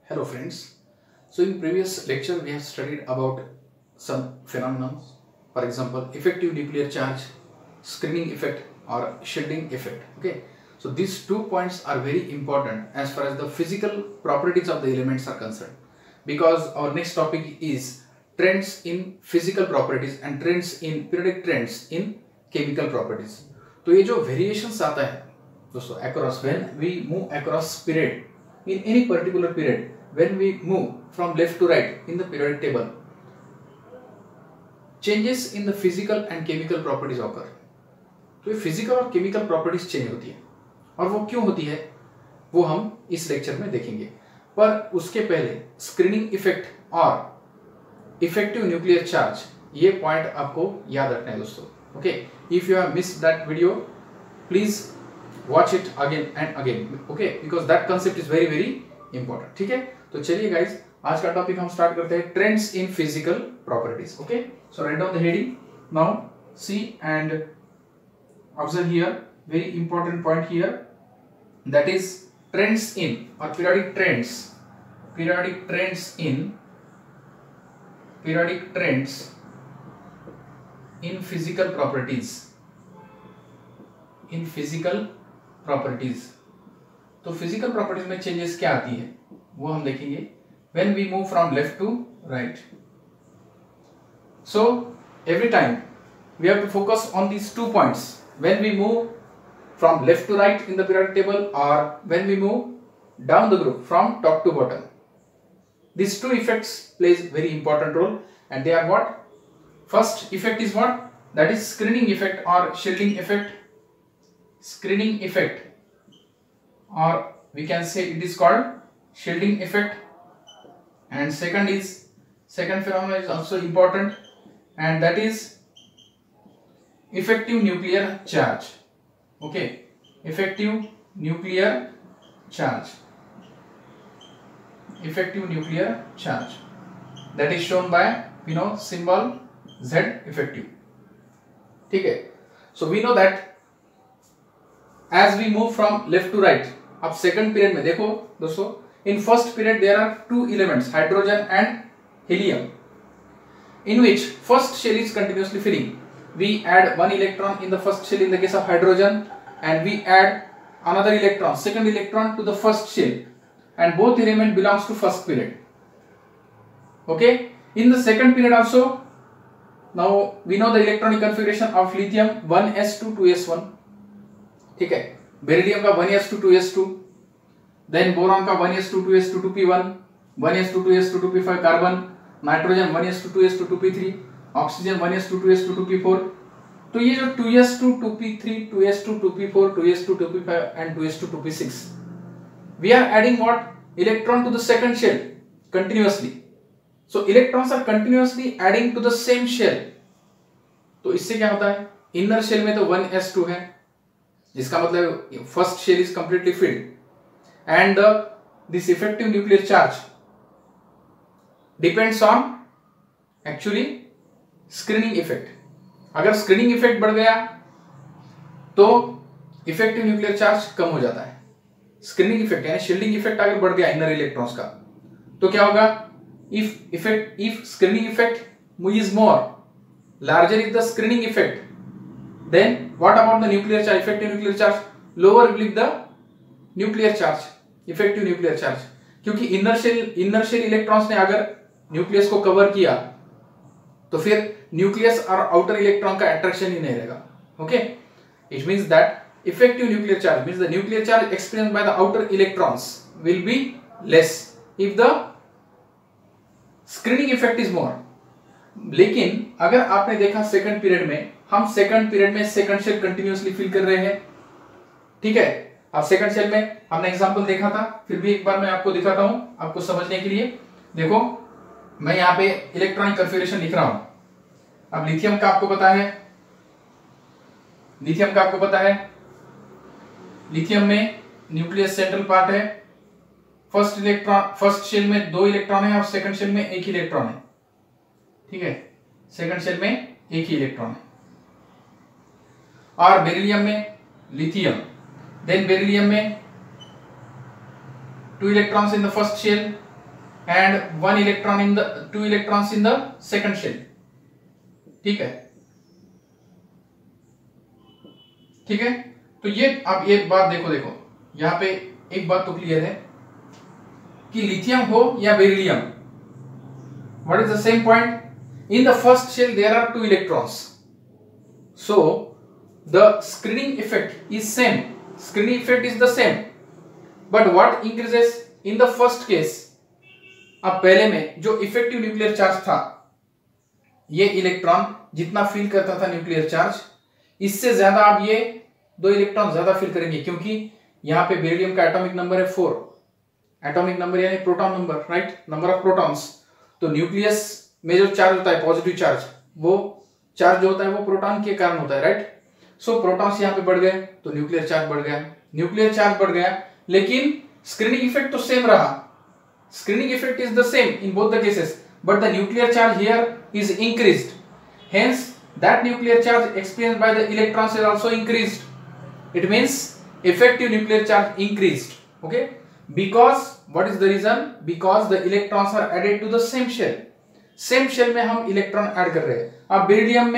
Hello friends. So in previous lecture we have studied about some phenomena, for example effective nuclear charge, screening effect or shielding effect. Okay, so these 2 points are very important as far as the physical properties of the elements are concerned, because our next topic is trends in physical properties and trends in periodic trends in chemical properties. तो ये जो variations आता है दोस्तों across when we move across period in any particular period, when we move from left to right in the periodic table, changes in the physical and chemical properties occur. तो ये physical और chemical properties change होती है और वो क्यों होती है वो हम इस लेक्चर में देखेंगे, पर उसके पहले स्क्रीनिंग इफेक्ट और इफेक्टिव न्यूक्लियर चार्ज ये पॉइंट आपको याद रखना है दोस्तों. Okay, if you have missed that video please watch it again and again. Okay, because that concept is very very important. ठीक है, तो चलिए गाइज आज का टॉपिक हम स्टार्ट करते हैं, trends in physical properties. Okay, so write down the heading now, see and observe here very important point here, that is trends in or periodic trends in physical properties. तो physical properties में changes क्या आती है वो हम देखेंगे when we move from left to right. So every time we have to focus on these 2 points, when we move from left to right in the periodic table or when we move down the group from top to bottom. These two effects plays very important role, and they are what? First effect is what? That is screening effect or shielding effect. Screening effect, or we can say it is called shielding effect. And second phenomenon is also important, and that is effective nuclear charge. Okay, effective nuclear charge that is shown by symbol Z, effective. ठीक है, so we know that as we move from left to right. अब second period में देखो दोस्तों, in first period there are 2 elements, hydrogen and helium, in which first shell is continuously filling. We add 1 electron in the first shell in the case of hydrogen, and we add another electron, second electron to the first shell, and both element belongs to first period. Okay, in the second period also, now we know the electronic configuration of lithium 1s2 2s1. ठीक है, beryllium का 1s2 2s2, then boron का 1s2 2s2 2p1, 1s2 2s2 2p5, carbon, nitrogen 1s2 2s2 2p3, oxygen 1s2 2s2 2p4. तो ये जो 2s2 2p3 2s2 2p4 2s2 2p5 and 2s2 2p6, we are adding what electron to the second shell continuously. So electrons are continuously adding to the same shell. तो इससे क्या होता है, inner shell में तो 1s2 है, जिसका मतलब first shell is completely filled, and this effective nuclear charge depends on actually screening effect. अगर स्क्रीनिंग इफेक्ट बढ़ गया तो इफेक्टिव न्यूक्लियर चार्ज कम हो जाता है. स्क्रीनिंग इफेक्ट यानी शील्डिंग इफेक्ट अगर बढ़ गया इनर इलेक्ट्रॉन्स का, तो क्या होगा, if screening effect is more, larger is the screening effect, then what about the nuclear charge, effective nuclear charge? Lower will be the nuclear charge, effective nuclear charge, क्योंकि inner shell electrons ने अगर nucleus को cover किया तो फिर nucleus और outer electron का attraction ही नहीं रहेगा. Okay, it means that effective nuclear charge means the nuclear charge experienced by the outer electrons will be less if the screening effect is more. लेकिन अगर आपने देखा सेकंड पीरियड में, हम सेकंड पीरियड में सेकंड शेल कंटिन्यूअसली फिल कर रहे हैं. ठीक है, अब सेकंड शेल में हमने एग्जांपल देखा था, फिर भी एक बार मैं आपको दिखाता हूं आपको समझने के लिए. देखो मैं यहाँ पे इलेक्ट्रॉनिक कन्फिगरेशन लिख रहा हूं. अब लिथियम का आपको पता है, लिथियम में न्यूक्लियस सेंट्रल पार्ट है. फर्स्ट शेल में 2 इलेक्ट्रॉन है और सेकंड शेल में 1 इलेक्ट्रॉन है. ठीक है, सेकंड शेल में 1 ही इलेक्ट्रॉन है. और बेरिलियम में लिथियम, देन बेरिलियम में 2 electrons in the first shell, and one electron in the two electrons in the second shell. ठीक है, ठीक है। तो ये आप ये बात देखो यहां पे एक बात तो क्लियर है कि लिथियम हो या beryllium, what is the same point? In the first shell there are two electrons, so the screening effect is same, screening effect is the same, but what increases in the first case? अब पहले में जो effective nuclear charge था, ये electron जितना feel करता था nuclear charge, इससे ज्यादा अब ये दो इलेक्ट्रॉन ज्यादा फील करेंगे, क्योंकि यहां पे बेरिलियम का एटॉमिक नंबर है 4, एटॉमिक नंबर यानी proton number, right, number of protons. तो न्यूक्लियस में जो चार्ज होता है पॉजिटिव चार्ज, वो चार्ज जो होता है वो प्रोटॉन के कारण होता है, राइट। सो प्रोटॉन्स यहां पे बढ़ गए तो न्यूक्लियर चार्ज बढ़ गया, न्यूक्लियर चार्ज बढ़ गया, लेकिन स्क्रीनिंग इफेक्ट तो सेम रहा, screening effect is the same in both the cases, but the nuclear charge here is increased, hence that nuclear charge experienced by the electrons is also increased. It means effective nuclear charge increased, okay, because what is the reason? Because the electrons are added to the same shell, same shell में हम electron add कर रहे हैं। अब beryllium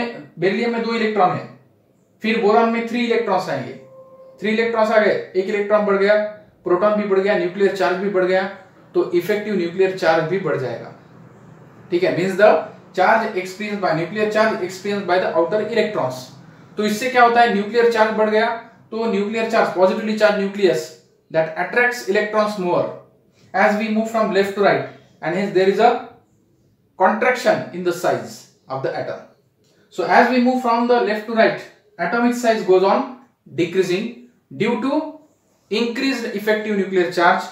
में 2 electron है, फिर boron में 3 इलेक्ट्रॉन्स आएंगे, 3 इलेक्ट्रॉन्स आ गए, एक इलेक्ट्रॉन बढ़ गया, प्रोटॉन भी बढ़ गया, न्यूक्लियर चार्ज भी बढ़ गया, तो इफेक्टिव न्यूक्लियर चार्ज भी बढ़ जाएगा, ठीक है। Means the charge experience by nuclear charge experience by the outer electrons. तो इससे क्या होता है, न्यूक्लियर चार्ज बढ़ गया तो nuclear charge, positively charge nucleus that attracts electrons more as we move from left to right, and hence there is a contraction in the size of the atom. So as we move from the left to right, atomic size goes on decreasing due to increased effective nuclear charge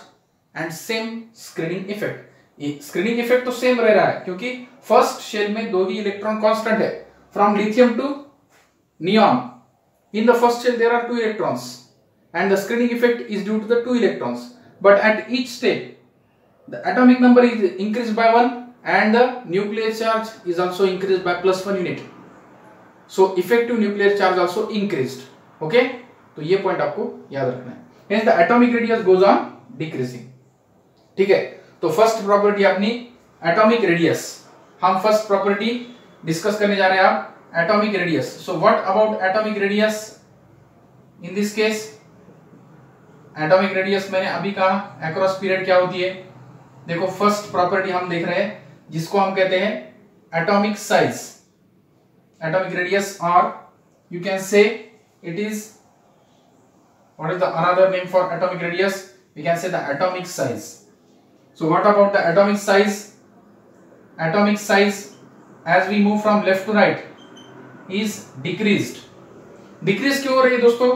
and same screening effect. Screening effect तो same रह रहा है, क्योंकि first shell में 2 ही electron constant है, from lithium to neon. In the first shell there are 2 electrons and the screening effect is due to the 2 electrons, but at each step the atomic number is increased by 1 and the nuclear charge is also increased by +1 unit, so effective nuclear charge also increased, okay। तो ये point आपको याद रखना है, hence the atomic radius goes on decreasing, ठीक है। तो first property अपनी एटॉमिक रेडियस, हम फर्स्ट प्रॉपर्टी डिस्कस करने जा रहे हैं आप atomic radius. So what about atomic radius in this case? Atomic radius मैंने अभी कहा अक्रॉस पीरियड क्या होती है। देखो फर्स्ट प्रॉपर्टी हम देख रहे हैं जिसको हम कहते हैं एटॉमिक साइज, एटॉमिक रेडियस, और you can say it is what is the another name for atomic radius? We can say the atomic size. So what about the atomic size? Atomic size as we move from left to right is decreased. Decrease क्यों हो रही है दोस्तों?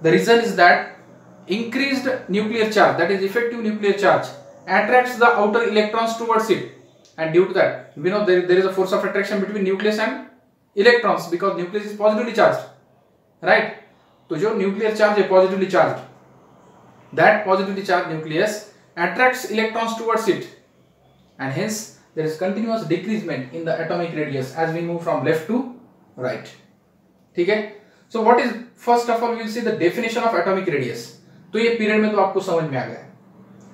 The reason is that increased nuclear charge, that is effective nuclear charge, attracts the outer electrons towards it, and due to that we know there is a force of attraction between nucleus and electrons because nucleus is positively charged, right? तो जो nuclear charge है positively charged, that positively charged nucleus attracts electrons towards it, and hence there is continuous decreasement in the atomic radius as we move from left to right, ठीक है। So what is, first of all we will see the definition of atomic radius। तो ये period में तो आपको समझ में आ गया,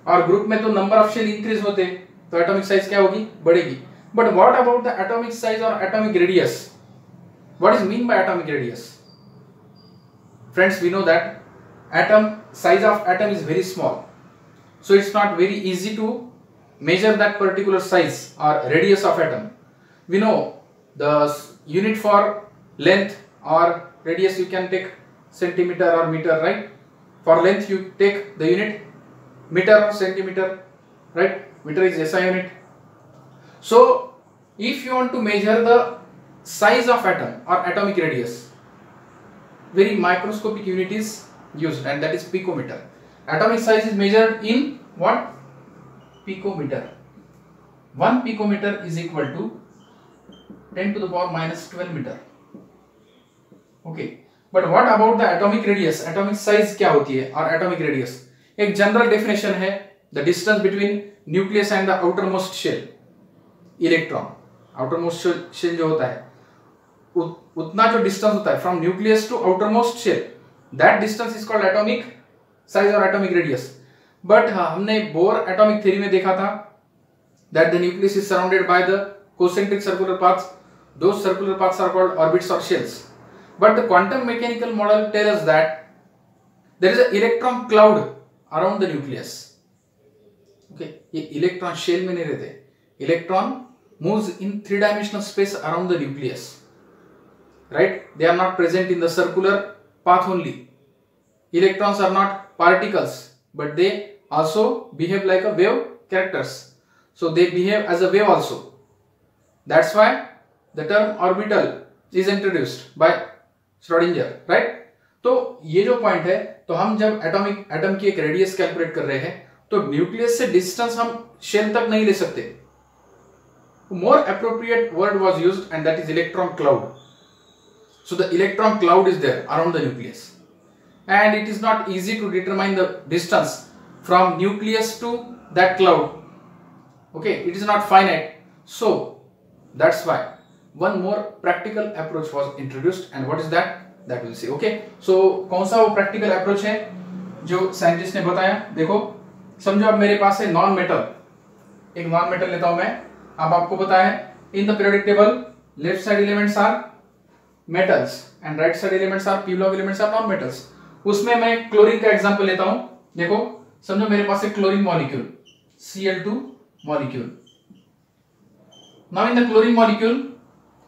और ग्रुप में तो नंबर ऑफ शेल इंक्रीज होते तो एटॉमिक साइज क्या होगी, बढ़ेगी। But what about the atomic size और atomic radius? What is mean by atomic radius? Friends, we know that atom size of atom is very small, so it's not very easy to measure that particular size or radius of atom. We know the unit for length or radius you can take centimeter or meter, right? For length you take the unit meter or centimeter, right? Meter is SI unit. So if you want to measure the size of atom or atomic radius, very microscopic unit is used, and that is picometer. Atomic size is measured in what? Picometer. 1 picometer is equal to 10 to the power minus 12 meter. Okay. But what about the atomic radius? Atomic size क्या होती है और atomic radius? एक general definition है the distance between nucleus and the outermost shell. Electron. Outermost shell जो होता है, उतना जो distance होता है from nucleus to outermost shell, that distance is called atomic size or atomic radius. But हमने बोर एटॉमिक थ्योरी में देखा था that the nucleus is surrounded by the concentric circular paths. Those circular paths are called orbits or shells. But the quantum mechanical model tells us that there is an electron cloud around the nucleus. Okay, ये electron shell में नहीं रहते. Electron moves in three-dimensional space around the nucleus. Right? They are not present in the circular path only. Electrons are not particles, but they also behave like a wave characters. So they behave as a wave also. That's why the term orbital is introduced by Schrödinger, right? तो ये जो point है, तो हम जब atom की एक radius calculate कर रहे हैं, तो न्यूक्लियस से डिस्टेंस हम शेल तक नहीं ले सकते. More appropriate word was used, and that is electron cloud. So the electron cloud is there around the nucleus, and it is not easy to determine the distance from nucleus to that cloud. Okay, it is not finite. So that's why one more practical approach was introduced, and what is that? That we'll see. Okay, so कौन सा वो practical approach है जो scientist ने बताया? देखो, समझो अब मेरे पास है नॉन मेटल, एक नॉन मेटल लेता हूं मैं. अब आपको पता है in the periodic table left side elements are metals and right side elements are p block elements are non metals. उसमें मैं क्लोरीन का एग्जांपल लेता हूं. देखो, समझो मेरे पास है chlorine molecule Cl2 molecule. Now in the chlorine molecule,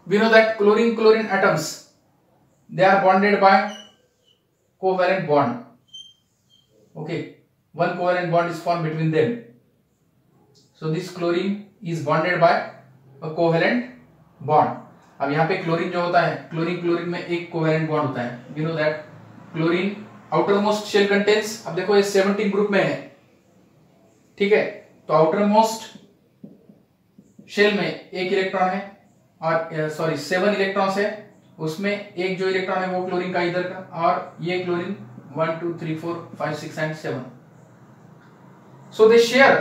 we know that chlorine atoms, they are bonded by covalent bond. Okay, one covalent bond is formed between them. So this chlorine is bonded by a covalent bond. अब यहाँ पे chlorine जो होता है, chlorine में एक covalent bond होता है. We know that chlorine outermost shell contains, अब देखो ये 17 ग्रुप में है, ठीक है. तो outermost शेल में एक इलेक्ट्रॉन है और 7 इलेक्ट्रॉन्स है. उसमें एक जो इलेक्ट्रॉन है वो क्लोरीन का इधर का, और ये chlorine 1 2 3 4 5 6 and 7. So they share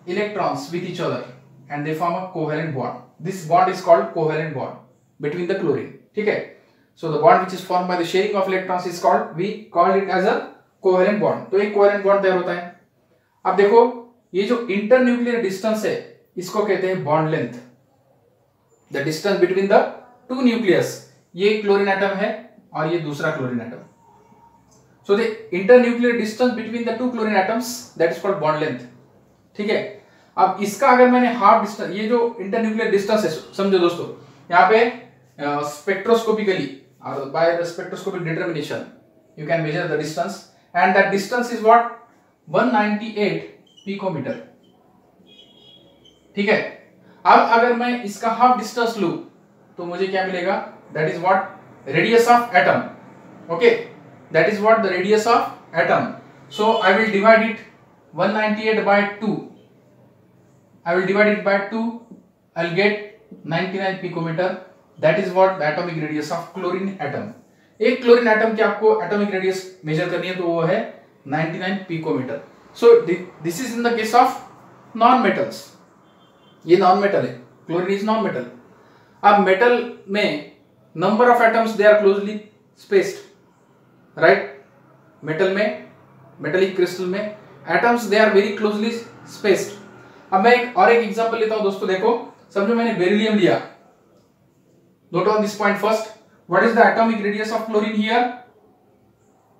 electrons with each other and they form a covalent bond. This bond is called covalent bond between the chlorine. ठीक है. So the bond which is formed by the sharing of electrons is called, we call it as a covalent bond. तो एक covalent bond तैयार होता है. अब देखो, ये जो इंटरन्यूक्लियर डिस्टेंस है इसको कहते हैं bond length. The distance between the two nucleus, ये क्लोरीन एटम है और ये दूसरा chlorine atom. So the internuclear distance between the two chlorine atoms, that is called bond length. ठीक है. अब इसका अगर मैंने हाफ डिस्टेंस, ये जो इंटरन्यूक्लियर डिस्टेंस है, समझो दोस्तों, यहाँ पे स्पेक्ट्रोस्कोपिकली और by the spectroscopic determination you can measure the distance, and that distance is what, 198 picometer. ठीक है. अब अगर मैं इसका हाफ डिस्टेंस लूं तो मुझे क्या मिलेगा? That is what, radius of atom. Okay, that is what the radius of atom. So I will divide it 198 by 2. I will divide it by 2. I'll get 99 picometer. That is what the atomic radius of chlorine atom. एक chlorine atom की आपको atomic radius major करनी है तो वो है 99 picometer. So this is in the case of non metals. ये non metal है, क्लोरीन इज नॉन मेटल. अब मेटल में number of atoms they are closely spaced, right. Metal में, मेटेलिक क्रिस्टल में atoms they are very closely spaced. अब मैं एक example लेता हूं दोस्तों. देखो, समझो मैंने बेरिलियम लिया. Note on this point first. What is the atomic radius of chlorine here?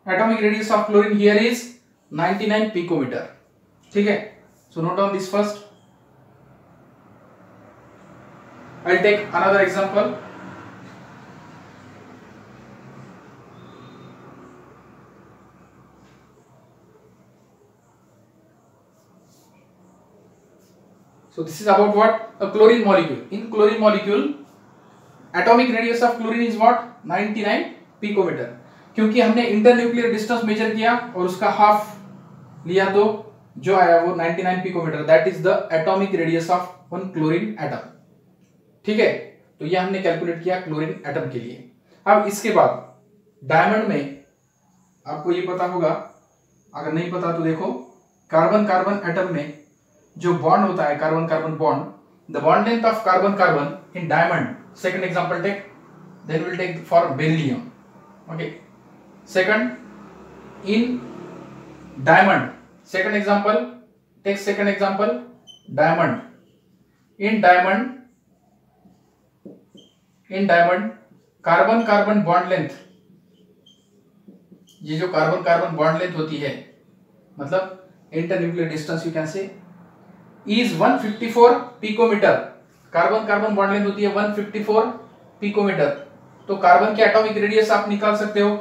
Atomic radius of chlorine here is 99 picometer. ठीक है. So note on this first. I will take another example. So this is about what? A chlorine molecule. In chlorine molecule, atomic radius of chlorine is what? 99 picometer. क्योंकि हमने internuclear distance measure किया और उसका half लिया तो जो आया वो 99 picometer. That is the atomic radius of one chlorine atom. ठीक है. तो ये हमने कैलकुलेट किया क्लोरीन एटम के लिए. अब इसके बाद डायमंड में आपको ये पता होगा, अगर नहीं पता तो देखो, कार्बन कार्बन एटम में जो बॉन्ड होता है, carbon carbon bond, the bond length of carbon carbon in diamond. Second example take, then will take for beryllium. Okay. Second in diamond, second example, take second example diamond. In diamond carbon carbon bond length, ये जो carbon carbon bond length होती है, मतलब internuclear distance you can say, is 154 picometer. Carbon carbon bond length होती है 154 picometre. तो carbon की atomic radius आप निकाल सकते हो।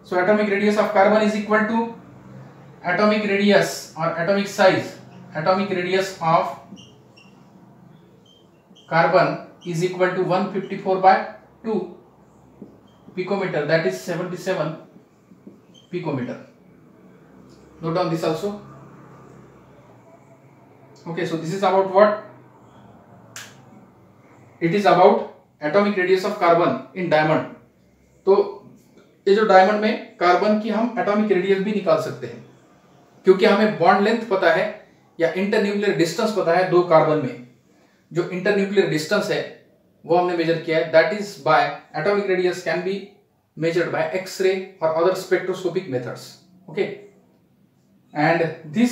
So atomic radius of carbon is equal to atomic radius और atomic size, atomic radius of carbon is equal to 154/2 picometer, that is 77 picometer. Note down this also. Okay, so this is about what? It is about atomic radius of carbon in diamond. तो ये जो diamond में carbon की हम atomic radius भी निकाल सकते हैं, क्योंकि हमें बॉन्ड लेंथ पता है या इंटरन्यूक्लियर डिस्टेंस पता है दो कार्बन में। जो इंटरन्यूक्लियर डिस्टेंस है वो हमने मेजर किया है, that is by atomic radius can be measured by X-ray और other spectroscopic methods. Okay, and this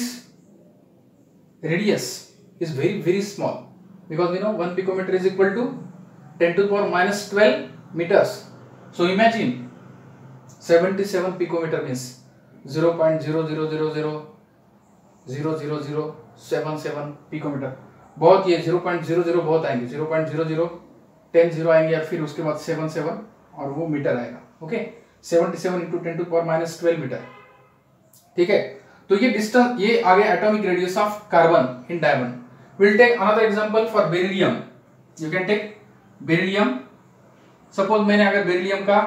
radius is very very small because we know 1 picometer is equal to 10⁻⁻12 meters. So imagine 77 picometer means 0.000000077 picometer। बहुत ये 0.00 बहुत आएंगे, 0.00 10 0 आएंगे और फिर उसके बाद 77 और वो मीटर आएगा। Okay, 77 into 10⁻12 metre. ठीक है, तो ये डिस्टेंस, ये आ गया atomic radius of carbon in diamond. Will take another example for beryllium. You can take beryllium. Suppose मैंने अगर बेरिलियम का,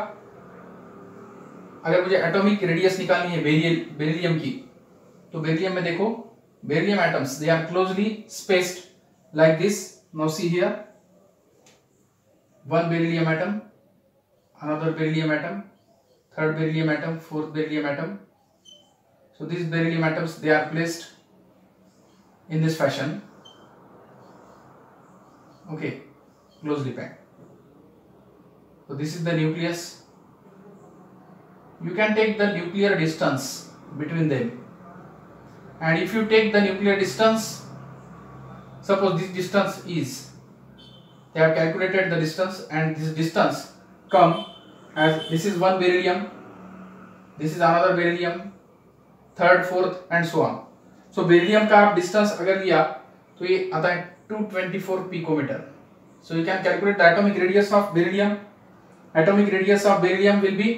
अगर मुझे एटॉमिक रेडियस निकालनी है बेरिलियम की, तो बेरिलियम में देखो, beryllium atoms they are closely spaced like this. Now see here, one beryllium atom, another beryllium atom, third beryllium atom, fourth beryllium atom. So these beryllium atoms, they are placed in this fashion. Okay, closely packed. So this is the nucleus. You can take the nuclear distance between them, and if you take the nuclear distance, suppose this distance is, they have calculated the distance, and this distance come as, this is one beryllium, this is another beryllium, third, fourth and so on. So beryllium का आप distance अगर लिया तो ये आता है 224 picometer. So you can calculate the atomic radius of beryllium. Atomic radius of beryllium will be,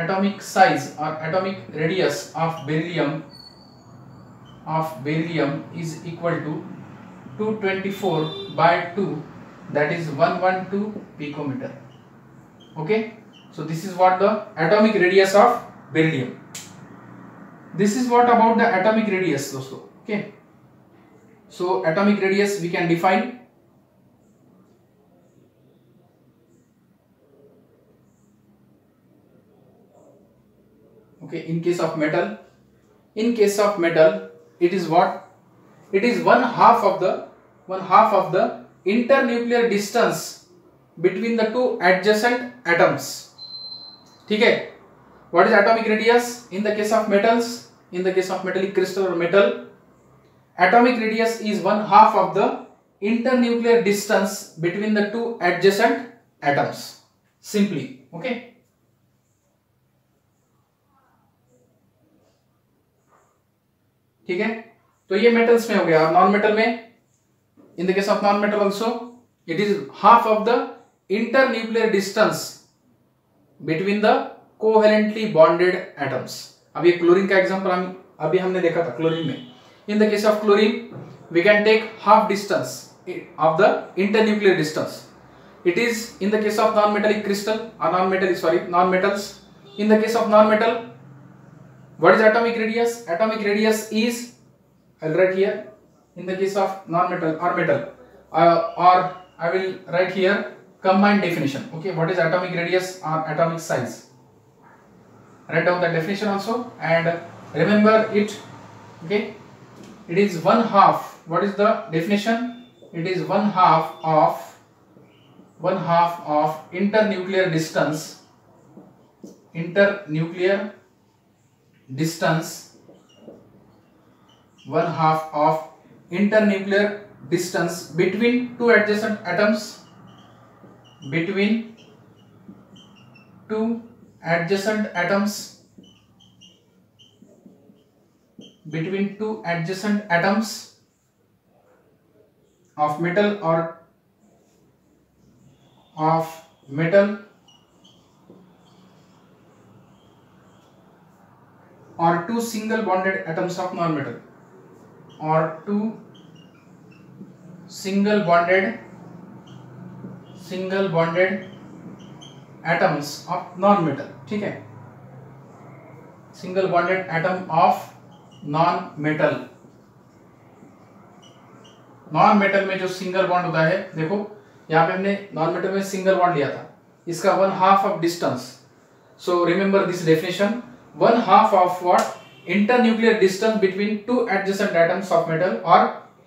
atomic size or atomic radius of beryllium is equal to 224/2, that is 112 picometer. Okay, so this is what the atomic radius of beryllium. This is what about the atomic radius दोस्तों. Okay, so atomic radius we can define. Okay, in case of metal, it is what? It is one half of the internuclear distance between the two adjacent atoms. ठीक है? What is atomic radius in the case of metals? In the case of metallic crystal or metal, atomic radius is one half of the internuclear distance between the two adjacent atoms. Simply, okay? ठीक है, तो ये metals में हो गया। Non metal में, in the case of non metal also, it is half of the internuclear distance between the covalently bonded atoms. अब ये क्लोरीन का एग्जांपल अभी हमने देखा था क्लोरीन में। In the case of chlorine we can take half distance of the internuclear distance. It is in the case of non-metallic crystal or non-metals. In the case of non-metal, what is atomic radius? Atomic radius is, I'll write here, in the case of non-metal or metal, or I will write here combined definition. Okay, what is atomic radius or atomic size? Write down the definition also and remember it. Okay, it is one half. What is the definition? It is one half of internuclear distance, one half of internuclear distance between two adjacent atoms, between two adjacent atoms, between two adjacent atoms of metal or two single bonded atoms of non-metal, or two single bonded atoms of non-metal. ठीक है, single bonded atom of non-metal. Non-metal में जो single bond होता है, देखो यहाँ पे हमने नॉन-मेटल में सिंगल बॉन्ड लिया था, इसका 1/2 of distance. So remember this definition, 1/2 of what, internuclear distance between two adjacent atoms of metal, or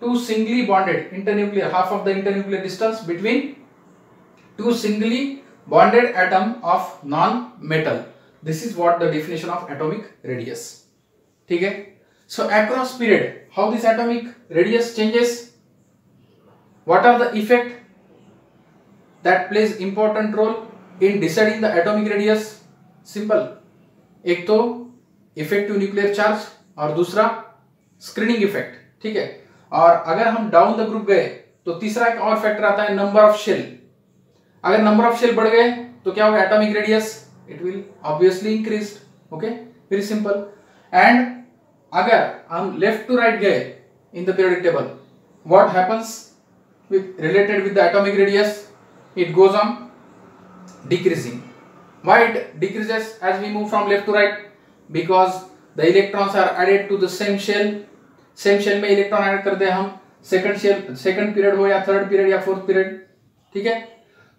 two singly bonded internuclear, half of the internuclear distance between two singly bonded atom of non-metal. This is what the definition of atomic radius. ठीक है. So across period, how this atomic radius changes? What are the effect that plays important role in deciding the atomic radius? Simple. एक तो effective nuclear charge और दूसरा screening effect. ठीक है. और अगर हम डाउन द ग्रुप गए तो तीसरा एक और फैक्टर आता है, नंबर ऑफ शेल. अगर नंबर ऑफ शेल बढ़ गए तो क्या होगा, atomic radius it will obviously increase. Okay, very simple. And अगर हम लेफ्ट टू राइट गए इन the periodic table, what happens with related with the atomic radius? It goes on decreasing. Why it decreases as we move from left to right? Because the electrons are added to the same shell. Same shell में electron add करते हैं हम, second period हो या third period या fourth period. ठीक है.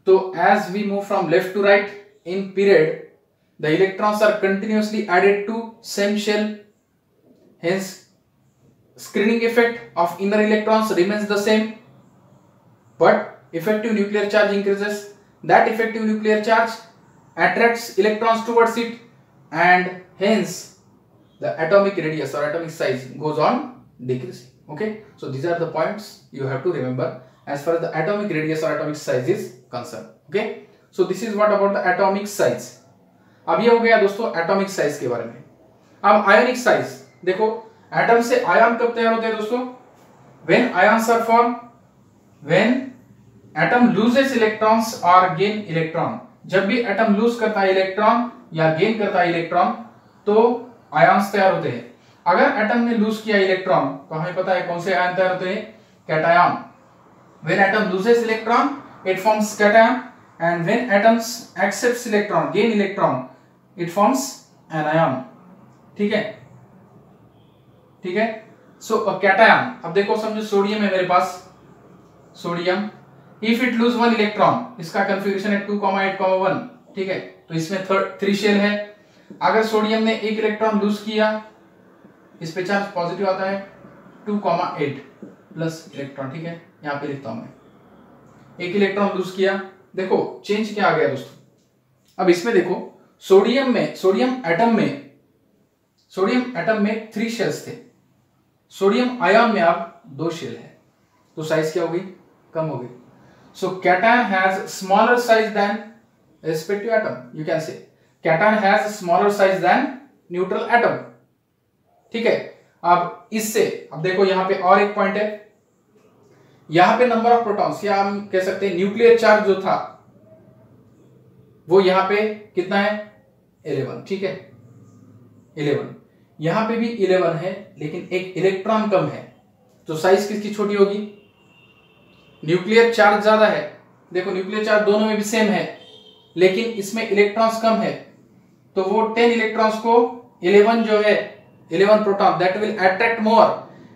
तो as we move from left to right in period, the electrons are continuously added to same shell. Hence screening effect of inner electrons remains the same, but effective nuclear charge increases. That effective nuclear charge attracts electrons towards it, and hence the atomic radius or atomic size goes on decreasing. Okay, so these are the points you have to remember as far as the atomic radius or atomic size is concerned. Okay, so this is what about the atomic size. अब ये हो गया दोस्तों atomic size के बारे में. अब ionic size देखो, एटम से आयन कब तैयार होते हैं दोस्तों? When ions are form, when atom loses electrons और गेन इलेक्ट्रॉन. जब भी एटम लूज करता है इलेक्ट्रॉन या गेन करता है इलेक्ट्रॉन तो आयंस तैयार होते हैं. अगर एटम ने लूज किया इलेक्ट्रॉन तो हमें पता है कौन से आयन तैयार होते हैं, cation. When atom loses electron it forms cation, and when atoms accepts electron, gain electron, it forms anion. ठीक है, ठीक है. सो कैटायन, अब देखो समझो सोडियम है मेरे पास, sodium, if it lose one electron, इसका कॉन्फ़िगरेशन है 2,8,1. ठीक है, तो इसमें 3 शेल है. अगर सोडियम ने एक इलेक्ट्रॉन लूज किया, इस पे चार्ज पॉजिटिव आता है 2,8 प्लस इलेक्ट्रॉन. ठीक है, यहां पे लिखता हूं मैं, एक इलेक्ट्रॉन लूज किया. देखो चेंज क्या आ गया दोस्तों. अब इसमें देखो सोडियम एटम में 3 शेल्स थे, सोडियम आयन में अब 2 शेल है, तो साइज क्या होगी, कम होगी. So cation has smaller size than respective atom. You can say cation has smaller size than neutral atom. ठीक है. अब इससे अब देखो यहां पे और एक पॉइंट है, यहां पे नंबर ऑफ प्रोटॉन्स या हम कह सकते हैं न्यूक्लियर चार्ज जो था वो यहां पे कितना है, 11. ठीक है, 11. यहां पे भी 11 है, लेकिन एक इलेक्ट्रॉन कम है, तो साइज किसकी छोटी होगी, न्यूक्लियर चार्ज ज्यादा है. देखो न्यूक्लियर चार्ज दोनों में भी सेम है, लेकिन इसमें इलेक्ट्रॉन्स कम है, तो वो 10 इलेक्ट्रॉन्स को 11 जो है 11 proton that will attract more.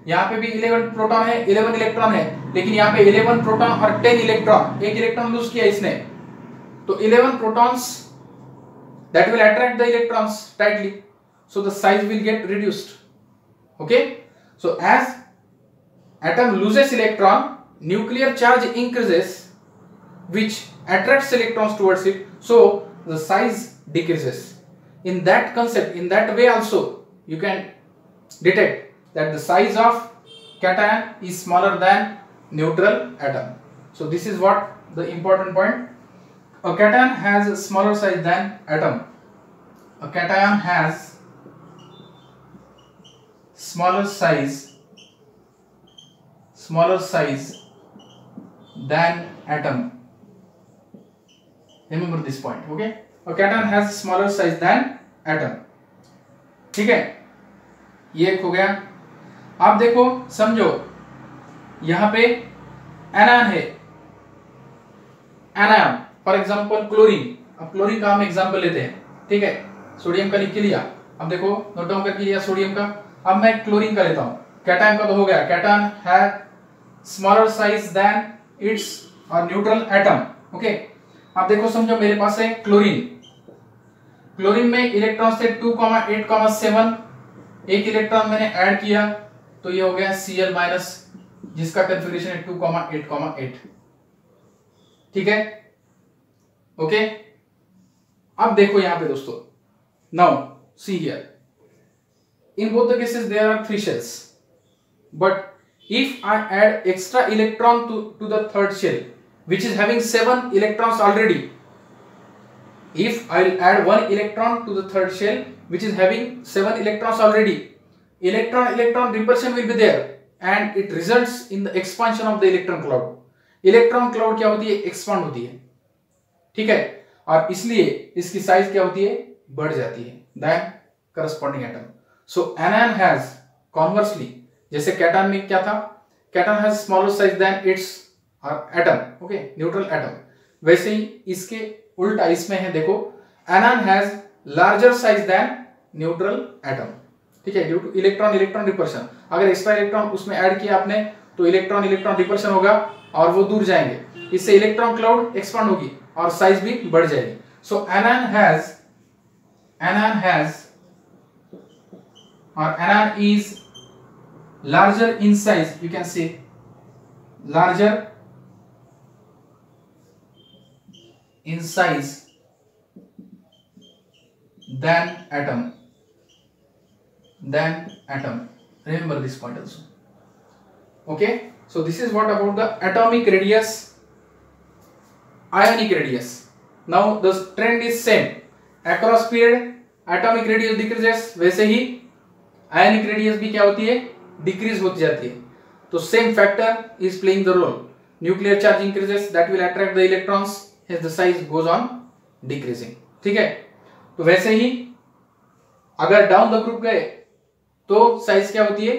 यहाँ पे भी 11 प्रोटॉन है, 11 इलेक्ट्रॉन है, लेकिन यहाँ पे 11 प्रोटॉन और 10 इलेक्ट्रॉन, एक इलेक्ट्रॉन लूज किया इसने, तो 11 protons that will attract the electrons tightly, so the size will get reduced. Okay, so as atom loses electron, nuclear charge increases which attracts electrons towards it, so the size decreases. In that concept, in that way also you can detect that the size of cation is smaller than neutral atom. So this is what the important point. A cation has a smaller size than atom. A cation has smaller size than atom. Remember this point, okay? A cation has smaller size than atom. ठीक है, ये एक हो गया. आप देखो, समझो, यहां पे एनायन है, एनायन फॉर एग्जांपल क्लोरीन. अब क्लोरीन का हम एग्जांपल लेते हैं, ठीक है. सोडियम का लिख लिया. अब देखो, नोट डाउन करके लिया सोडियम का. अब मैं क्लोरीन का लेता हूं. कैटायन का तो हो गया. कैटायन है स्मॉलर साइज देन इट्स और न्यूट्रल एटम, ओके. अब देखो, समझो मेरे पास है क्लोरीन. क्लोरीन में इलेक्ट्रॉन से 2,8,7 एक इलेक्ट्रॉन मैंने ऐड किया, तो ये हो गया Cl माइनस, जिसका कॉन्फ़िगरेशन है 2,8,8. ठीक है, ओके. अब देखो यहां पे दोस्तों, now see here, in both the cases there are 3 shells, but if I add extra electron to the third shell which is having 7 electrons already, if I'll add 1 electron to the third shell which is having 7 electrons already, electron repulsion will be there and it results in the expansion of the electron cloud. Electron cloud क्या होती है? Expand होती है, ठीक है, और इसलिए इसकी साइज क्या होती है? बढ़ जाती है than corresponding atom. So anion has conversely, जैसे कैटायन में क्या था? Cation has smaller size than its atom, okay, neutral atom. वैसे ही इसके उल्टा इसमें है, देखो, anion has larger size than neutral atom, ठीक है, ड्यू टू इलेक्ट्रॉन रिपल्शन. अगर एक्स्ट्रा इलेक्ट्रॉन उसमें ऐड किया आपने तो इलेक्ट्रॉन रिपल्शन होगा और वो दूर जाएंगे, इससे इलेक्ट्रॉन क्लाउड एक्सपांड होगी और साइज भी बढ़ जाएगी. सो anion is larger in size, you can say larger in size than atom. Remember this point also, okay. So this is what about the atomic radius, ionic radius. Now the trend is same across period. Atomic radius decreases, वैसे ही ionic radius भी क्या होती है? Decrease होती जाती है. तो same factor is playing the role. Nuclear charge increases, that will attract the electrons, hence the size goes on decreasing, ठीक है. तो वैसे ही अगर डाउन द ग्रुप गए तो साइज क्या होती है?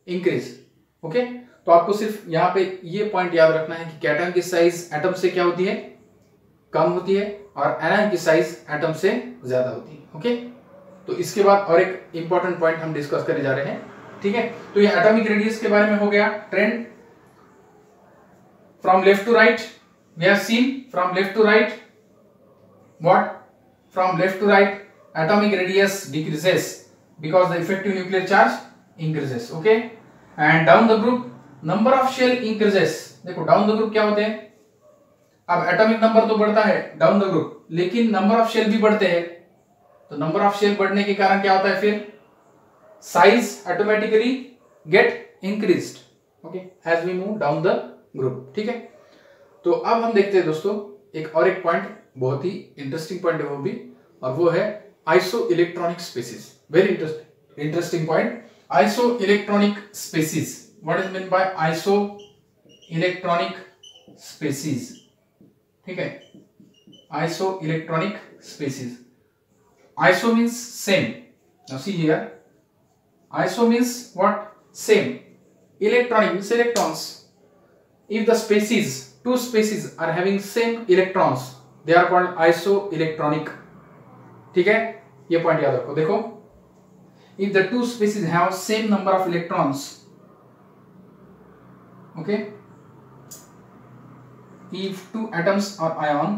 Increase, okay. तो आपको सिर्फ यहां पे ये पॉइंट याद रखना है कि कैटायन की साइज एटम से क्या होती है? कम होती है, और एनायन की साइज एटम से ज्यादा होती है, ओके. तो इसके बाद और एक इंपॉर्टेंट पॉइंट हम डिस्कस करने जा रहे हैं, ठीक है. तो ये एटॉमिक रेडियस के बारे में हो गया. Trend from left to right, we have seen from left to right what? From left to right atomic radius decreases because the effective nuclear charge increases, okay. And down the group number of shell increases. देखो down the group क्या होते हैं? अब atomic number तो बढ़ता है down the group, लेकिन number of shell भी बढ़ते हैं. तो नंबर ऑफ शेल बढ़ने के कारण क्या होता है? फिर size automatically get increased, okay, as we move down the group, ठीक है. तो अब हम देखते हैं दोस्तों एक पॉइंट, बहुत ही इंटरेस्टिंग पॉइंट है वो भी, और वो है isoelectronic species. Very interesting point, isoelectronic species. What is mean by isoelectronic species? ठीक है, isoelectronic species. Iso means same. Now see here, iso means what? Same. Electronic means electrons. If the species, two species are having same electrons, they are called isoelectronic. ठीक है, ये point याद रखो. देखो, if the two species have same number of electrons, okay, if two atoms are ion,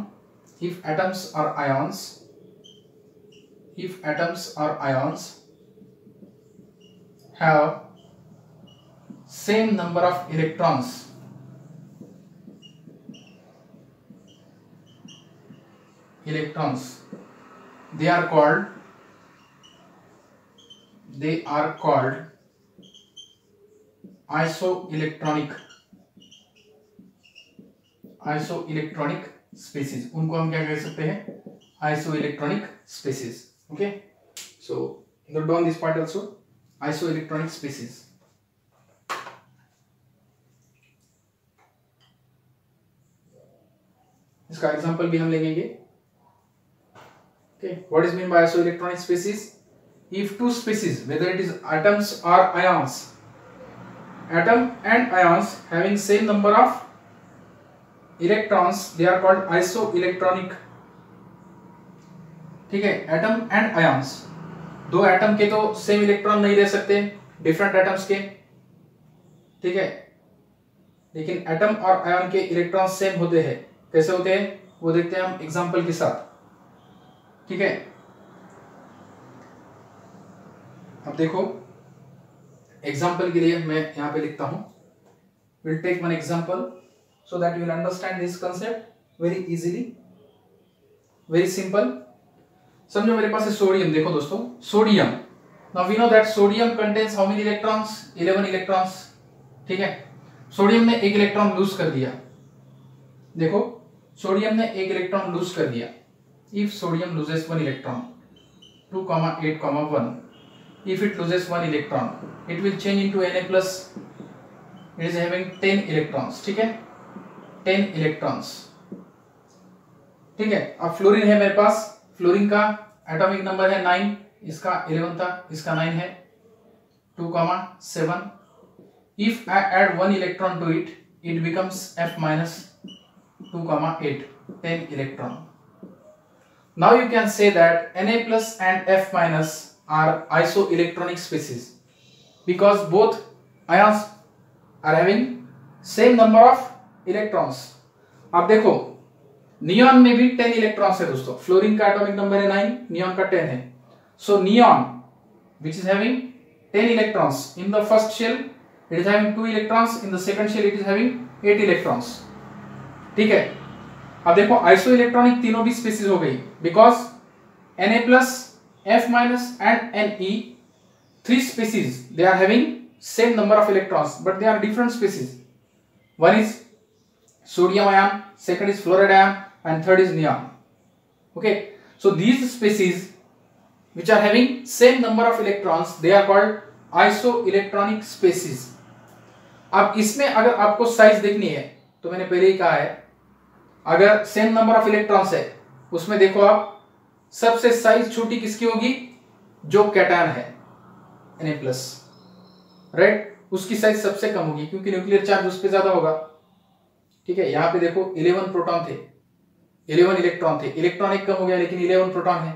if atoms are ions have same number of electrons, they are called isoelectronic. Iso electronic species, उनको हम क्या कह सकते हैं, iso electronic species. Okay, so note down this part also, iso electronic species. इसका example भी हम लेंगे। Okay, what is mean by isoelectronic species? If two species, whether it is atoms or ions, atom and ions having same number of electrons, they are called isoelectronic। ठीक है, atom and ions, दो atom के तो same electron नहीं रह सकते, different atoms के, ठीक है, लेकिन एटम और आयन के इलेक्ट्रॉन सेम होते हैं। कैसे होते हैं वो देखते हैं हम एग्जांपल के साथ। ठीक है, अब देखो एग्जांपल के लिए मैं यहां पे लिखता हूं, will take one example so that you will understand this concept very easily, very simple. समझो मेरे पास है सोडियम। देखो दोस्तों, sodium, now we know that sodium contains how many electrons, 11 electrons. ठीक है, सोडियम ने एक इलेक्ट्रॉन लूज कर दिया। देखो सोडियम ने एक इलेक्ट्रॉन लूज कर दिया। If sodium loses one electron, 2, 8, 1, if it loses one electron, it will change into Na plus. It is having 10 electrons. ठीक है, 10 electrons। ठीक है, अब फ्लोरीन है मेरे पास, फ्लोरीन का एटॉमिक नंबर है 9, इसका 11 था, इसका 9 है, 2, 7। If I add one electron to it, it becomes F minus 2, 8, 10 electron. Now you can say that Na plus and F minus are isoelectronic species because both ions are having same number of electrons। अब देखो neon में भी 10 electrons है दोस्तों, fluorine का atomic number है 9, neon का 10 है। सो neon which is having 10 electrons in the first shell, it is having 2 electrons, in the second shell it is having 8 electrons। ठीक है, अब देखो आइसो इलेक्ट्रॉनिक तीनों भी स्पीसीज हो गई because Na plus, F minus and Ne, 3 species, they are having same number of electrons but they are different species। One is sodium ion, second is fluoride ion and third is neon। Okay, so these species which are having same number of electrons, they are called isoelectronic species। अब इसमें अगर आपको size देखनी है तो मैंने पहले ही कहा है, अगर सेम नंबर ऑफ इलेक्ट्रॉन्स है उसमें देखो आप सबसे साइज छोटी किसकी होगी, जो कैटायन है Na प्लस, राइट, उसकी साइज सबसे कम होगी क्योंकि न्यूक्लियर चार्ज उस पर ज्यादा होगा। ठीक है, यहां पे देखो 11 प्रोटॉन थे, 11 इलेक्ट्रॉन थे, इलेक्ट्रॉन एक कम हो गया लेकिन 11 प्रोटॉन है।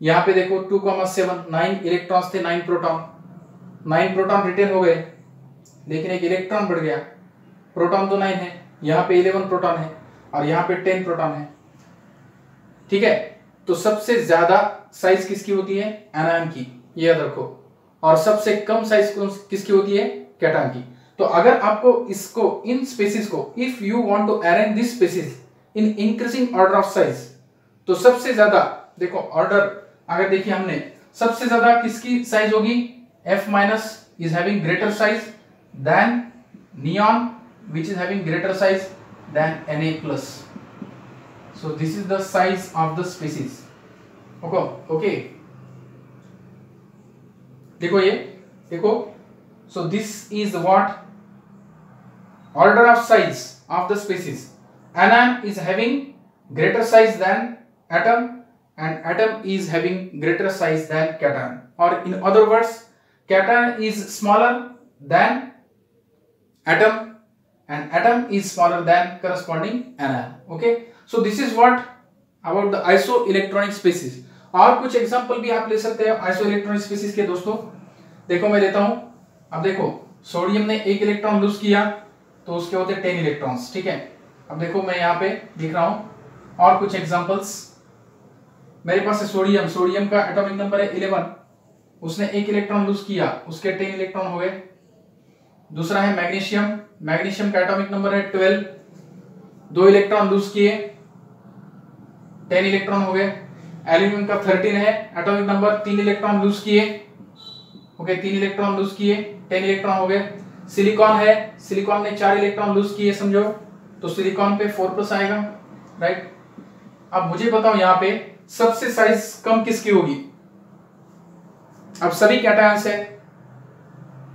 यहां पे देखो 2, 7, 9 इलेक्ट्रॉन्स थे, 9 प्रोटॉन, 9 प्रोटॉन रिटेन हो गए लेकिन एक इलेक्ट्रॉन बढ़ गया, प्रोटॉन तो 9 है, यहां पे 11 प्रोटॉन है और यहां पे 10 प्रोटॉन है। ठीक है, तो सबसे ज्यादा साइज किसकी होती है, एनायन की, ये याद रखो, और सबसे कम साइज किसकी होती है, कैटायन की। तो अगर आपको इसको, इन स्पेसीज को, if you want to arrange this species in increasing order of size, तो सबसे ज्यादा देखो ऑर्डर अगर देखिए हमने, सबसे ज्यादा किसकी साइज होगी, F minus is having greater size than neon which is having greater size than Na plus। So this is the size of the species। Okay, देखो ये, देखो, so this is what order of size of the species। Anion is having greater size than atom and atom is having greater size than cation, or in other words cation is smaller than atom and atom is smaller than corresponding anion। Okay, so this is what about the isoelectronic species। और कुछ example भी आप ले सकते हैं isoelectronic species के दोस्तों। देखो मैं लेता हूं, अब देखो सोडियम ने एक इलेक्ट्रॉन लूज किया तो उसके होते 10 इलेक्ट्रॉन्स। ठीक है, अब देखो मैं यहाँ पे लिख रहा हूं और कुछ एग्जांपल्स। मेरे पास है सोडियम, सोडियम का एटॉमिक नंबर है 11, उसने एक इलेक्ट्रॉन लूज किया, उसके 10 इलेक्ट्रॉन हो गए। दूसरा है मैग्नीशियम, मैग्नीशियम का एटॉमिक नंबर है 12, 2 इलेक्ट्रॉन लूज किए, 10 इलेक्ट्रॉन हो गए। एल्यूमिनियम का 13 है, एटॉमिक नंबर, 3 इलेक्ट्रॉन लूज किए, ओके, 3 इलेक्ट्रॉन लूज किए, 10 इलेक्ट्रॉन हो गए। सिलिकॉन है, सिलिकॉन ने 4 इलेक्ट्रॉन लूज किए, समझो, तो सिलिकॉन पे 4+ आएगा, राइट। अब मुझे बताओ यहाँ पे सबसे साइज कम किसकी होगी? अब सभी कैटायंस है,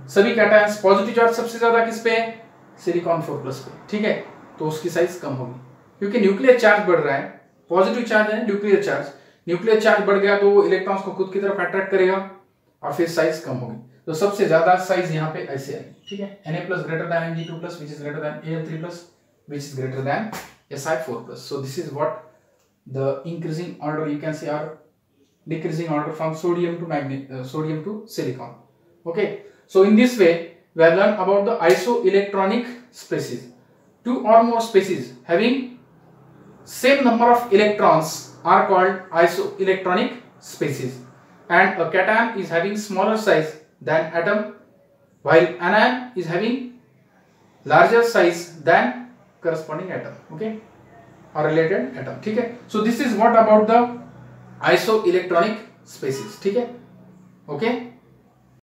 सभी कैटायंस, पॉजिटिव चार्ज सबसे ज्यादा किस पे है? सिलिकॉन 4+ पे, ठीक है। तो उसकी साइज कम होगी क्योंकि न्यूक्लियर चार्ज बढ़ रहा है, पॉजिटिव चार्ज है न्यूक्लियर चार्ज, न्यूक्लियर चार्ज बढ़ गया तो वो इलेक्ट्रॉन्स को खुद की तरफ अट्रैक्ट करेगा और फिर साइज कम होगी। तो सबसे ज्यादा साइज यहाँ पे ऐसे आएगी, ठीक है। Na+ greater than Mg2+, which is greater than Al3+, which is greater than Si4+. So this is what the increasing order you can see, or decreasing order from sodium to silicon. Okay, so in this way we have learned about the isoelectronic species. Two or more species having same number of electrons are called isoelectronic species, and a cation is having smaller size than atom, while anion is having larger size than corresponding atom, okay, or related atom, ठीक है। So this is what about the isoelectronic species, ठीक है, okay।